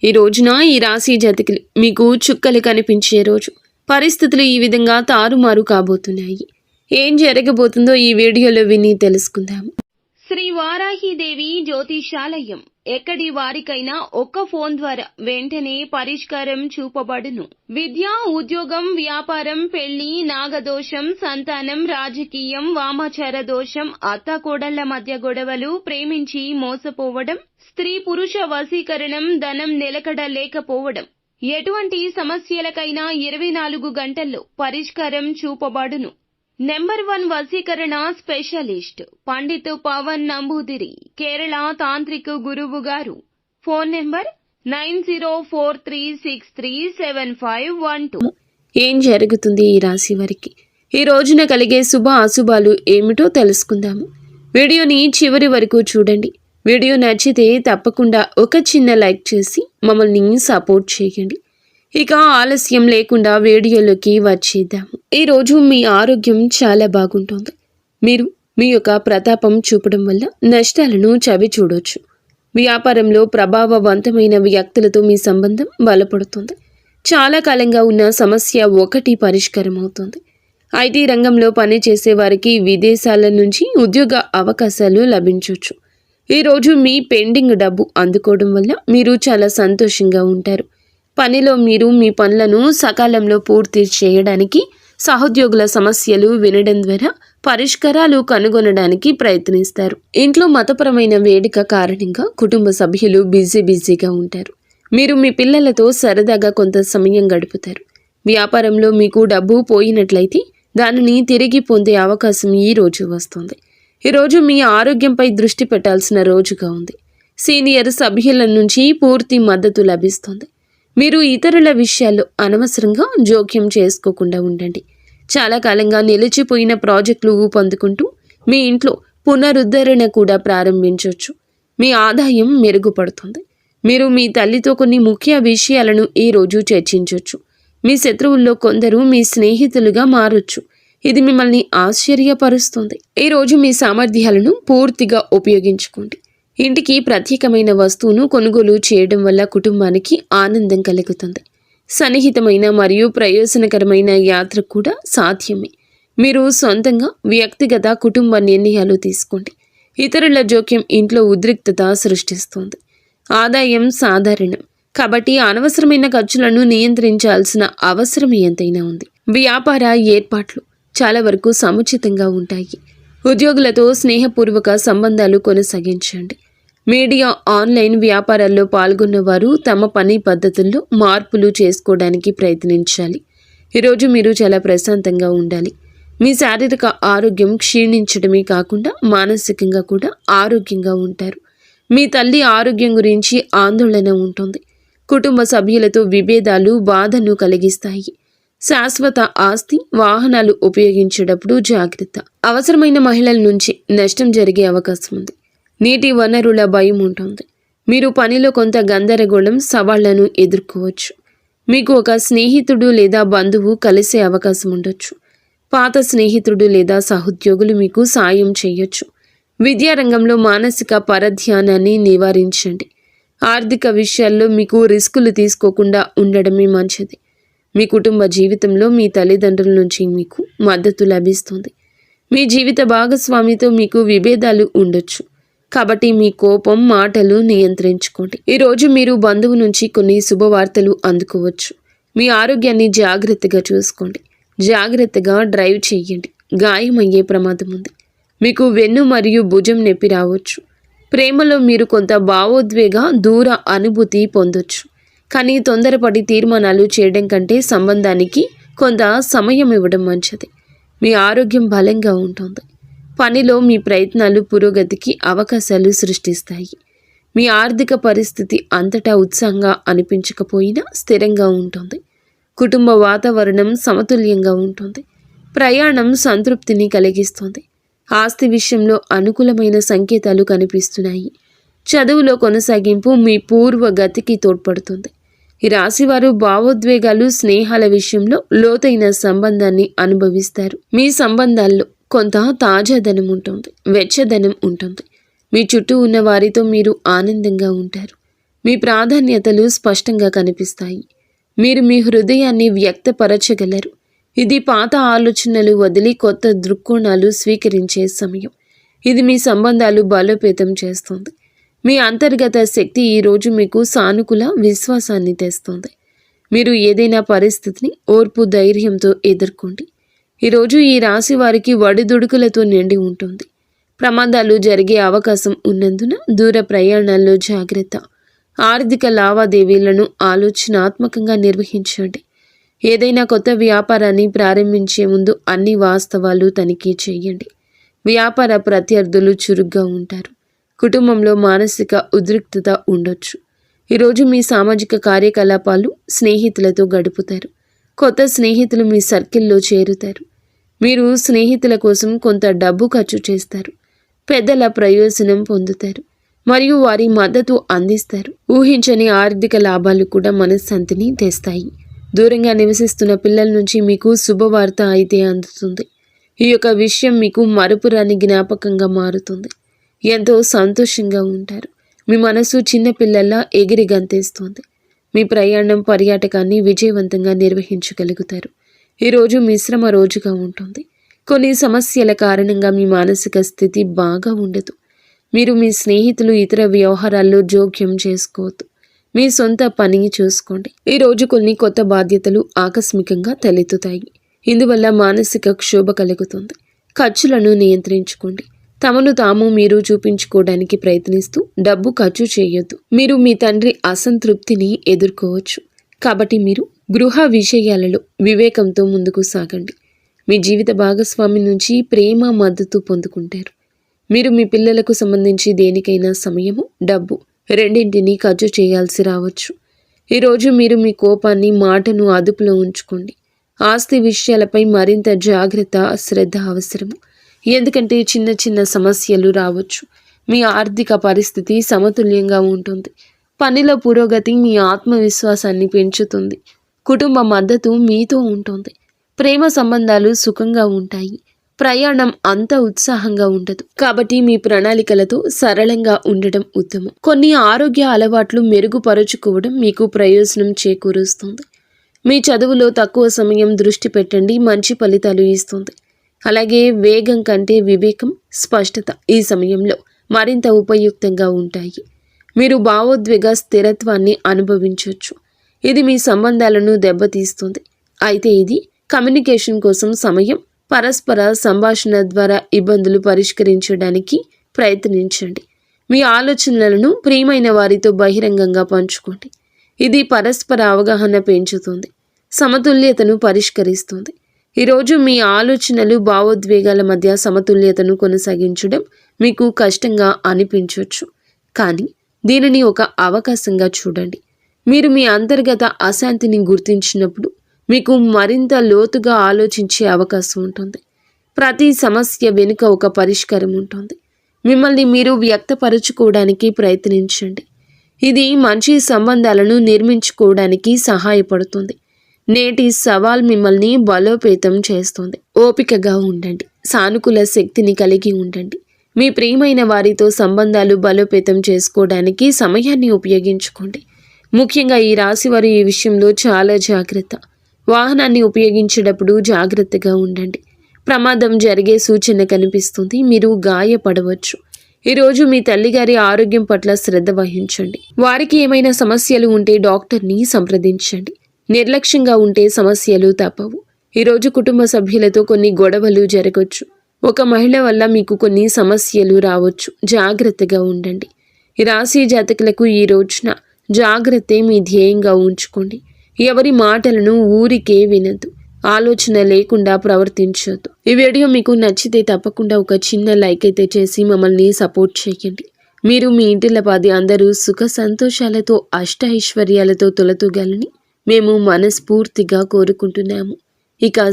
ఈ రోజున ఈ రాశి జాతకులు మీకు చుక్కలు కనిపించే రోజు. పరిస్థితులు ఈ విధంగా తారుమారు కాబోతున్నాయి. ఏం జరగబోతుందో ఈ వీడియోలో విని తెలుసుకుందాం. శ్రీ వారాహిదేవి జ్యోతిషాలయం ఎక్కడి వారికైనా ఒక్క ఫోన్ ద్వారా వెంటనే పరిష్కారం చూపబడును. విద్య, ఉద్యోగం, వ్యాపారం, పెళ్లి, నాగదోషం, సంతానం, రాజకీయం, వామాచార దోషం, అత్తాకోడళ్ల మధ్య గొడవలు, ప్రేమించి మోసపోవడం, స్త్రీ పురుష వశీకరణం, ధనం నిలకడ లేకపోవడం, ఎటువంటి సమస్యలకైనా 24 గంటల్లో పరిష్కారం చూపబడును. నెంబర్ 1 వశీకరణ స్పెషలిస్ట్ పండిత్ పవన్ నంబూదిరి, కేరళ తాంత్రిక గురువు గారు. Phone number 9043637512. ఏం జరుగుతుంది ఈ రాశి వారికి? ఈ రోజున కలిగే శుభ అశుభాలు ఏమిటో తెలుసుకుందాము. వీడియోని చివరి వరకు చూడండి. వీడియో నచ్చితే తప్పకుండా ఒక చిన్న లైక్ చేసి మమ్మల్ని సపోర్ట్ చేయండి. ఇక ఆలస్యం లేకుండా వీడియోలోకి వచ్చేద్దాము. ఈరోజు మీ ఆరోగ్యం చాలా బాగుంటుంది. మీరు మీ యొక్క ప్రతాపం చూపడం వల్ల నష్టాలను చవి చూడొచ్చు. వ్యాపారంలో ప్రభావవంతమైన వ్యక్తులతో మీ సంబంధం బలపడుతుంది. చాలా కాలంగా ఉన్న సమస్య ఒకటి పరిష్కారం అవుతుంది. ఐటీ రంగంలో పనిచేసే వారికి విదేశాల నుంచి ఉద్యోగ అవకాశాలు లభించవచ్చు. ఈరోజు మీ పెండింగ్ డబ్బు అందుకోవడం వల్ల మీరు చాలా సంతోషంగా ఉంటారు. పనిలో మీరు మీ పనులను సకాలంలో పూర్తి చేయడానికి, సహోద్యోగుల సమస్యలు వినడం ద్వారా పరిష్కారాలు కనుగొనడానికి ప్రయత్నిస్తారు. ఇంట్లో మతపరమైన వేడుక కారణంగా కుటుంబ సభ్యులు బిజీగా ఉంటారు. మీరు మీ పిల్లలతో సరదాగా కొంత సమయం గడుపుతారు. వ్యాపారంలో మీకు డబ్బు పోయినట్లయితే దానిని తిరిగి పొందే అవకాశం ఈ రోజు వస్తుంది. ఈరోజు మీ ఆరోగ్యంపై దృష్టి పెట్టాల్సిన రోజుగా ఉంది. సీనియర్ సభ్యుల నుంచి పూర్తి మద్దతు లభిస్తుంది. మీరు ఇతరుల విషయాల్లో అనవసరంగా జోక్యం చేసుకోకుండా ఉండండి. చాలా కాలంగా నిలిచిపోయిన ప్రాజెక్టులు ఊపందుకుంటూ మీ ఇంట్లో పునరుద్ధరణ కూడా ప్రారంభించవచ్చు. మీ ఆదాయం మెరుగుపడుతుంది. మీరు మీ తల్లితో కొన్ని ముఖ్య విషయాలను ఈరోజు చర్చించవచ్చు. మీ శత్రువుల్లో కొందరు మీ స్నేహితులుగా మారొచ్చు. ఇది మిమ్మల్ని ఆశ్చర్యపరుస్తుంది. ఈరోజు మీ సామర్థ్యాలను పూర్తిగా ఉపయోగించుకోండి. ఇంటికి ప్రత్యేకమైన వస్తువును కొనుగోలు చేయడం వల్ల కుటుంబానికి ఆనందం కలుగుతుంది. సన్నిహితమైన మరియు ప్రయోజనకరమైన యాత్ర కూడా సాధ్యమే. మీరు సొంతంగా వ్యక్తిగత కుటుంబ నిర్ణయాలు తీసుకోండి. ఇతరుల జోక్యం ఇంట్లో ఉద్రిక్తత సృష్టిస్తుంది. ఆదాయం సాధారణం కాబట్టి అనవసరమైన ఖర్చులను నియంత్రించాల్సిన అవసరం ఎంతైనా ఉంది. వ్యాపార ఏర్పాట్లు చాలా వరకు సముచితంగా ఉంటాయి. ఉద్యోగులతో స్నేహపూర్వక సంబంధాలు కొనసాగించండి. మీడియా, ఆన్లైన్ వ్యాపారాల్లో పాల్గొన్నవారు తమ పని పద్ధతుల్లో మార్పులు చేసుకోవడానికి ప్రయత్నించాలి. ఈరోజు మీరు చాలా ప్రశాంతంగా ఉండాలి. మీ శారీరక ఆరోగ్యం క్షీణించడమే కాకుండా మానసికంగా కూడా ఆరోగ్యంగా ఉంటారు. మీ తల్లి ఆరోగ్యం గురించి ఆందోళన ఉంటుంది. కుటుంబ సభ్యులతో విభేదాలు బాధను కలిగిస్తాయి. శాశ్వత ఆస్తి, వాహనాలు ఉపయోగించేటప్పుడు జాగ్రత్త. అవసరమైన మహిళల నుంచి నష్టం జరిగే అవకాశం ఉంది. నీటి వనరుల భయం ఉంటుంది. మీరు పనిలో కొంత గందరగోళం, సవాళ్లను ఎదుర్కోవచ్చు. మీకు ఒక స్నేహితుడు లేదా బంధువు కలిసే అవకాశం ఉండొచ్చు. పాత స్నేహితుడు లేదా సహోద్యోగులు మీకు సాయం చేయొచ్చు. విద్యారంగంలో మానసిక పరధ్యానాన్ని నివారించండి. ఆర్థిక విషయాల్లో మీకు రిస్కులు తీసుకోకుండా ఉండడమే మంచిది. మీ కుటుంబ జీవితంలో మీ తల్లిదండ్రుల నుంచి మీకు మద్దతు లభిస్తుంది. మీ జీవిత భాగస్వామితో మీకు విభేదాలు ఉండొచ్చు. కాబట్టి మీ కోపం, మాటలు నియంత్రించుకోండి. ఈరోజు మీరు బంధువు నుంచి కొన్ని శుభవార్తలు అందుకోవచ్చు. మీ ఆరోగ్యాన్ని జాగ్రత్తగా చూసుకోండి. జాగ్రత్తగా డ్రైవ్ చేయండి. గాయమయ్యే ప్రమాదం ఉంది. మీకు వెన్ను మరియు భుజం నొప్పి రావచ్చు. ప్రేమలో మీరు కొంత భావోద్వేగ దూర అనుభూతి పొందొచ్చు. కానీ తొందరపడి తీర్మానాలు చేయడం కంటే సంబంధానికి కొంత సమయం ఇవ్వడం మంచిది. మీ ఆరోగ్యం బలంగా ఉంటుంది. పనిలో మీ ప్రయత్నాలు పురోగతికి అవకాశాలు సృష్టిస్తాయి. మీ ఆర్థిక పరిస్థితి అంతటా ఉత్సాహంగా అనిపించకపోయినా స్థిరంగా ఉంటుంది. కుటుంబ వాతావరణం సమతుల్యంగా ఉంటుంది. ప్రయాణం సంతృప్తిని కలిగిస్తుంది. ఆస్తి విషయంలో అనుకూలమైన సంకేతాలు కనిపిస్తున్నాయి. చదువులో కొనసాగింపు మీ పూర్వ గతికి తోడ్పడుతుంది. ఈ రాశివారు భావోద్వేగాలు, స్నేహాల విషయంలో లోతైన సంబంధాన్ని అనుభవిస్తారు. మీ సంబంధాల్లో కొంత తాజాదనం ఉంటుంది, వెచ్చదనం ఉంటుంది. మీ చుట్టూ ఉన్న వారితో మీరు ఆనందంగా ఉంటారు. మీ ప్రాధాన్యతలు స్పష్టంగా కనిపిస్తాయి. మీరు మీ హృదయాన్ని వ్యక్తపరచగలరు. ఇది పాత ఆలోచనలు వదిలి కొత్త దృక్కోణాలు స్వీకరించే సమయం. ఇది మీ సంబంధాలు బలోపేతం చేస్తుంది. మీ అంతర్గత శక్తి ఈరోజు మీకు సానుకూల విశ్వాసాన్ని తెస్తుంది. మీరు ఏదైనా పరిస్థితిని ఓర్పు ధైర్యంతో ఎదుర్కోండి. ఈరోజు ఈ రాశి వారికి ఒడిదుడుకులతో నిండి ఉంటుంది. ప్రమాదాలు జరిగే అవకాశం ఉన్నందున దూర ప్రయాణాల్లో జాగ్రత్త. ఆర్థిక లావాదేవీలను ఆలోచనాత్మకంగా నిర్వహించండి. ఏదైనా కొత్త వ్యాపారాన్ని ప్రారంభించే ముందు అన్ని వాస్తవాలు తనిఖీ చేయండి. వ్యాపార ప్రత్యర్థులు చురుగ్గా ఉంటారు. కుటుంబంలో మానసిక ఉద్రిక్తత ఉండొచ్చు. ఈరోజు మీ సామాజిక కార్యకలాపాలు స్నేహితులతో గడుపుతారు. కొత్త స్నేహితులు మీ సర్కిల్లో చేరుతారు. మీరు స్నేహితుల కోసం కొంత డబ్బు ఖర్చు చేస్తారు. పెద్దల ప్రయోజనం పొందుతారు మరియు వారి మద్దతు అందిస్తారు. ఊహించని ఆర్థిక లాభాలు కూడా మనశ్శాంతిని తెస్తాయి. దూరంగా నివసిస్తున్న పిల్లల నుంచి మీకు శుభవార్త అయితే అందుతుంది. ఈ యొక్క విషయం మీకు మరపురాని జ్ఞాపకంగా మారుతుంది. ఎంతో సంతోషంగా ఉంటారు. మీ మనసు చిన్నపిల్లల్లా ఎగిరి గంతేస్తుంది. మీ ప్రయాణం పర్యాటకాన్ని విజయవంతంగా నిర్వహించగలుగుతారు. ఈరోజు మిశ్రమ రోజుగా ఉంటుంది. కొన్ని సమస్యల కారణంగా మీ మానసిక స్థితి బాగా ఉండదు. మీరు మీ స్నేహితులు ఇతర వ్యవహారాల్లో జోక్యం చేసుకోవద్దు. మీ సొంత పనిని చూసుకోండి. ఈరోజు కొన్ని కొత్త బాధ్యతలు ఆకస్మికంగా తలెత్తుతాయి. ఇందువల్ల మానసిక క్షోభ కలుగుతుంది. ఖర్చులను నియంత్రించుకోండి. తమను తాము మీరు చూపించుకోవడానికి ప్రయత్నిస్తూ డబ్బు ఖర్చు చేయొద్దు. మీరు మీ తండ్రి అసంతృప్తిని ఎదుర్కోవచ్చు. కాబట్టి మీరు గృహ విషయాలలో వివేకంతో ముందుకు సాగండి. మీ జీవిత భాగస్వామి నుంచి ప్రేమ మద్దతు పొందుకుంటారు. మీరు మీ పిల్లలకు సంబంధించి దేనికైనా సమయము, డబ్బు రెండింటినీ ఖర్చు చేయాల్సి రావచ్చు. ఈరోజు మీరు మీ కోపాన్ని, మాటను అదుపులో ఉంచుకోండి. ఆస్తి విషయాలపై మరింత జాగ్రత్త, శ్రద్ధ అవసరము. ఎందుకంటే చిన్న చిన్న సమస్యలు రావచ్చు. మీ ఆర్థిక పరిస్థితి సమతుల్యంగా ఉంటుంది. పనిలో పురోగతి మీ ఆత్మవిశ్వాసాన్ని పెంచుతుంది. కుటుంబ మద్దతు మీతో ఉంటుంది. ప్రేమ సంబంధాలు సుఖంగా ఉంటాయి. ప్రయాణం అంత ఉత్సాహంగా ఉండదు. కాబట్టి మీ ప్రణాళికలతో సరళంగా ఉండటం ఉత్తమం. కొన్ని ఆరోగ్య అలవాట్లు మెరుగుపరుచుకోవడం మీకు ప్రయోజనం చేకూరుస్తుంది. మీ చదువులో తక్కువ సమయం దృష్టి పెట్టండి, మంచి ఫలితాలు ఇస్తుంది. అలాగే వేగం కంటే వివేకం, స్పష్టత ఈ సమయంలో మరింత ఉపయుక్తంగా ఉంటాయి. మీరు భావోద్వేగ స్థిరత్వాన్ని అనుభవించవచ్చు. ఇది మీ సంబంధాలను దెబ్బతీస్తుంది. అయితే ఇది కమ్యూనికేషన్ కోసం సమయం, పరస్పర సంభాషణ ద్వారా ఇబ్బందులు పరిష్కరించడానికి ప్రయత్నించండి. మీ ఆలోచనలను ప్రియమైన వారితో బహిరంగంగా పంచుకోండి. ఇది పరస్పర అవగాహన పెంచుతుంది, సమతుల్యతను పరిష్కరిస్తుంది. ఈరోజు మీ ఆలోచనలు, భావోద్వేగాల మధ్య సమతుల్యతను కొనసాగించడం మీకు కష్టంగా అనిపించవచ్చు. కానీ దీనిని ఒక అవకాశంగా చూడండి. మీరు మీ అంతర్గత అశాంతిని గుర్తించినప్పుడు మీకు మరింత లోతుగా ఆలోచించే అవకాశం ఉంటుంది. ప్రతి సమస్య వెనుక ఒక పరిష్కారం ఉంటుంది. మిమ్మల్ని మీరు వ్యక్తపరచుకోవడానికి ప్రయత్నించండి. ఇది మంచి సంబంధాలను నిర్మించుకోవడానికి సహాయపడుతుంది. నేటి సవాల్ మిమ్మల్ని బలోపేతం చేస్తుంది. ఓపికగా ఉండండి. సానుకూల శక్తిని కలిగి ఉండండి. మీ ప్రియమైన వారితో సంబంధాలు బలోపేతం చేసుకోవడానికి సమయాన్ని ఉపయోగించుకోండి. ముఖ్యంగా ఈ రాశివారు ఈ విషయంలో చాలా జాగ్రత్త. వాహనాన్ని ఉపయోగించేటప్పుడు జాగ్రత్తగా ఉండండి. ప్రమాదం జరిగే సూచన కనిపిస్తుంది. మీరు గాయపడవచ్చు. ఈరోజు మీ తల్లిగారి ఆరోగ్యం పట్ల శ్రద్ధ వహించండి. వారికి ఏమైనా సమస్యలు ఉంటే డాక్టర్ని సంప్రదించండి. నిర్లక్ష్యంగా ఉంటే సమస్యలు తప్పవు. ఈరోజు కుటుంబ సభ్యులతో కొన్ని గొడవలు జరగవచ్చు. ఒక మహిళ వల్ల మీకు కొన్ని సమస్యలు రావచ్చు. జాగ్రత్తగా ఉండండి. ఈ రాశి జాతకులకు ఈ రోజున జాగ్రత్తే మీ ధ్యేయంగా ఉంచుకోండి. ఎవరి మాటలను ఊరికే వినద్దు. ఆలోచన లేకుండా ప్రవర్తించొద్దు. ఈ వీడియో మీకు నచ్చితే తప్పకుండా ఒక చిన్న లైక్ అయితే చేసి మమ్మల్ని సపోర్ట్ చేయండి. మీరు మీ ఇంటిల్లపాది అందరూ సుఖ సంతోషాలతో అష్టైశ్వర్యాలతో తొలతూగాలని మేము మనస్ఫూర్తిగా కోరుకుంటున్నాము. ఇక